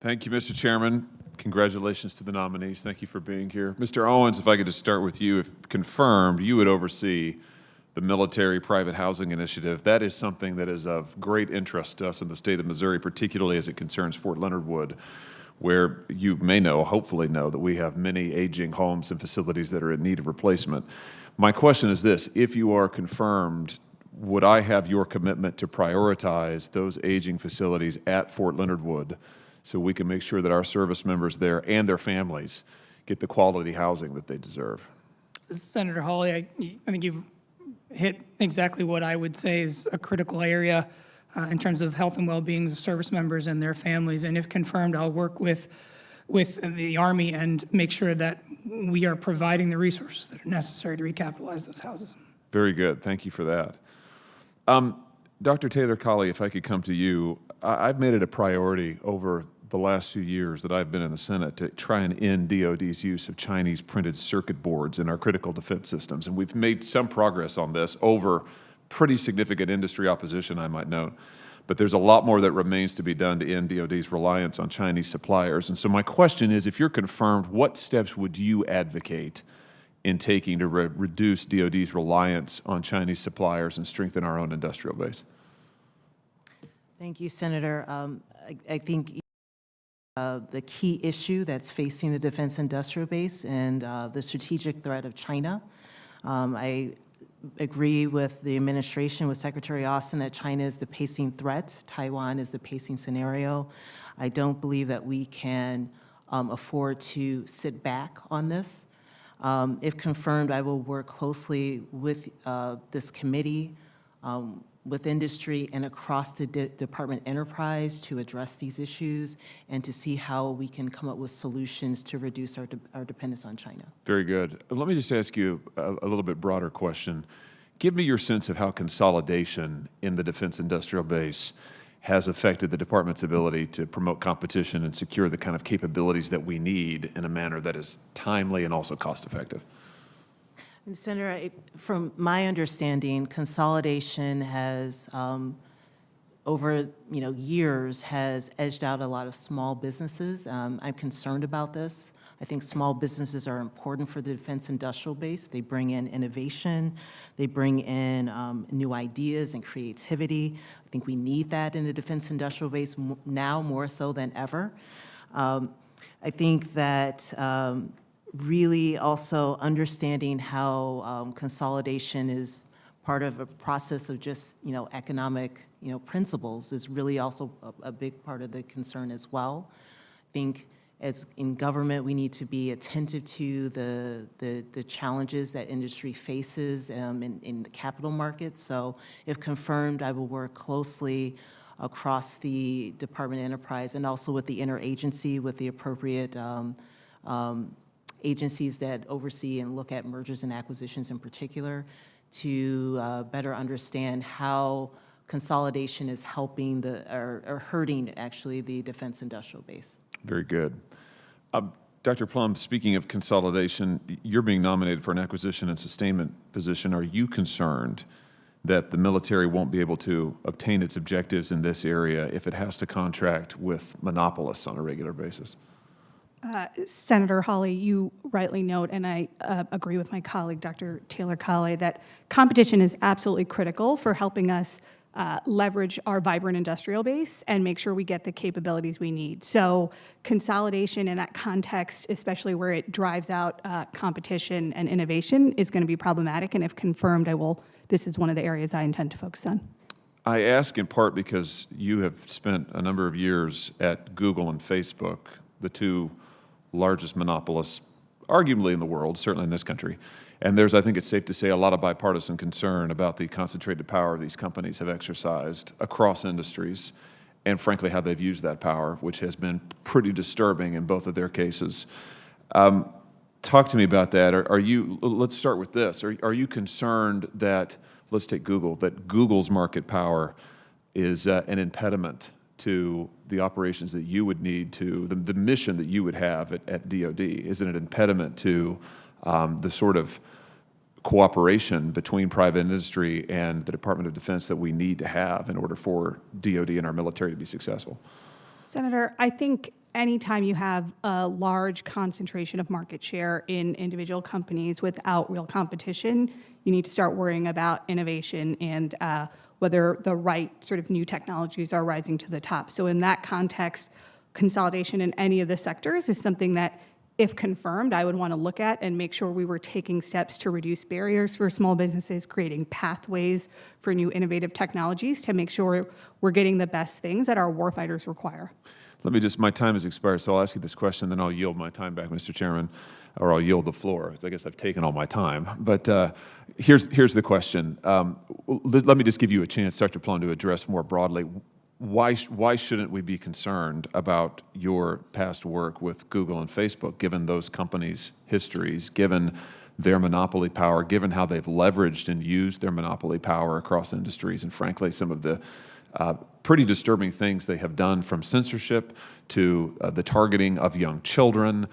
Thank you, Mr. Chairman. Congratulations to the nominees. Thank you for being here. Mr. Owens, if I could just start with you. If confirmed, you would oversee the military private housing initiative. That is something that is of great interest to us in the state of Missouri, particularly as it concerns Fort Leonard Wood, where you may know, hopefully know, that we have many aging homes and facilities that are in need of replacement. My question is this: if you are confirmed, would I have your commitment to prioritize those aging facilities at Fort Leonard Wood so we can make sure that our service members there and their families get the quality housing that they deserve? Senator Hawley, I think you've hit exactly what I would say is a critical area in terms of health and well-being of service members and their families. And if confirmed, I'll work with the Army and make sure that we are providing the resources that are necessary to recapitalize those houses. Very good. Thank you for that. Dr. Taylor-Colley, if I could come to you, I've made it a priority over the last few years that I've been in the Senate to try and end DoD's use of Chinese printed circuit boards in our critical defense systems. And we've made some progress on this over pretty significant industry opposition, I might note. But there's a lot more that remains to be done to end DoD's reliance on Chinese suppliers. And so my question is, if you're confirmed, what steps would you advocate in taking to reduce DoD's reliance on Chinese suppliers and strengthen our own industrial base? Thank you, Senator. I think the key issue that's facing the defense industrial base and the strategic threat of China. I agree with the administration, with Secretary Austin, that China is the pacing threat. Taiwan is the pacing scenario. I don't believe that we can afford to sit back on this. If confirmed, I will work closely with this committee, with industry and across the department enterprise to address these issues and to see how we can come up with solutions to reduce our dependence on China. Very good. Let me just ask you a little bit broader question. Give me your sense of how consolidation in the defense industrial base has affected the department's ability to promote competition and secure the kind of capabilities that we need in a manner that is timely and also cost-effective. And Senator, from my understanding, consolidation has, over years, has edged out a lot of small businesses. I'm concerned about this. I think small businesses are important for the defense industrial base. They bring in innovation. They bring in new ideas and creativity. I think we need that in the defense industrial base now more so than ever. I think that really also understanding how consolidation is part of a process of just economic principles is really also a big part of the concern as well. I think as in government, we need to be attentive to the challenges that industry faces in the capital markets. So if confirmed, I will work closely across the department enterprise and also with the interagency, with the appropriate agencies that oversee and look at mergers and acquisitions in particular, to better understand how consolidation is helping or hurting actually the defense industrial base. Very good. Dr. Plum, speaking of consolidation, you're being nominated for an acquisition and sustainment position. Are you concerned that the military won't be able to obtain its objectives in this area if it has to contract with monopolists on a regular basis? Senator Hawley, you rightly note, and I agree with my colleague, Dr. Taylor-Colley, that competition is absolutely critical for helping us leverage our vibrant industrial base and make sure we get the capabilities we need. So consolidation in that context, especially where it drives out competition and innovation, is going to be problematic. And if confirmed, this is one of the areas I intend to focus on. I ask in part because you have spent a number of years at Google and Facebook, the two largest monopolists, arguably in the world, certainly in this country. And there's, I think it's safe to say, a lot of bipartisan concern about the concentrated power these companies have exercised across industries, and frankly, how they've used that power, which has been pretty disturbing in both of their cases. Talk to me about that. Let's start with this. Are you concerned that, let's take Google, that Google's market power is an impediment to the operations that you would need to, the mission that you would have at DoD? Is it an impediment to the sort of cooperation between private industry and the Department of Defense that we need to have in order for DoD and our military to be successful? Senator, I think anytime you have a large concentration of market share in individual companies without real competition, you need to start worrying about innovation and whether the right sort of new technologies are rising to the top. So in that context, consolidation in any of the sectors is something that, if confirmed, I would want to look at and make sure we were taking steps to reduce barriers for small businesses, creating pathways for new innovative technologies to make sure we're getting the best things that our warfighters require. Let me just, my time has expired, so I'll ask you this question, then I'll yield my time back, Mr. Chairman, or I'll yield the floor. I guess I've taken all my time. But here's the question. Let me just give you a chance, Dr. Plum, to address more broadly. Why shouldn't we be concerned about your past work with Google and Facebook, given those companies' histories, given their monopoly power, given how they've leveraged and used their monopoly power across industries, and frankly, some of the pretty disturbing things they have done, from censorship to the targeting of young children,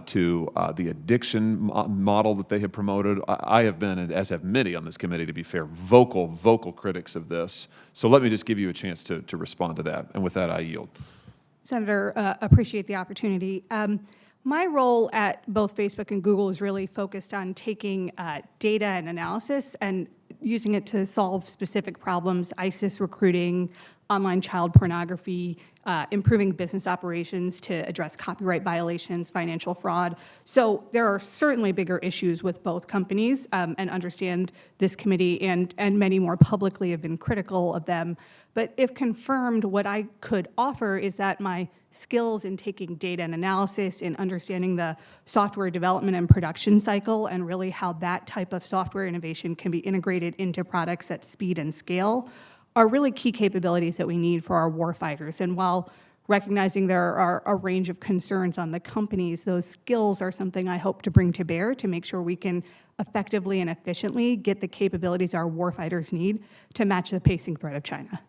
to the addiction model that they have promoted. I have been, and as have many on this committee, to be fair, vocal critics of this. So let me just give you a chance to respond to that. And with that, I yield. Senator, appreciate the opportunity. My role at both Facebook and Google is really focused on taking data and analysis and using it to solve specific problems: ISIS recruiting, online child pornography, improving business operations to address copyright violations, financial fraud. So there are certainly bigger issues with both companies, and understand this committee and many more publicly have been critical of them. But if confirmed, what I could offer is that my skills in taking data and analysis, in understanding the software development and production cycle, and really how that type of software innovation can be integrated into products at speed and scale, are really key capabilities that we need for our warfighters. And while recognizing there are a range of concerns on the companies, those skills are something I hope to bring to bear to make sure we can effectively and efficiently get the capabilities our warfighters need to match the pacing threat of China.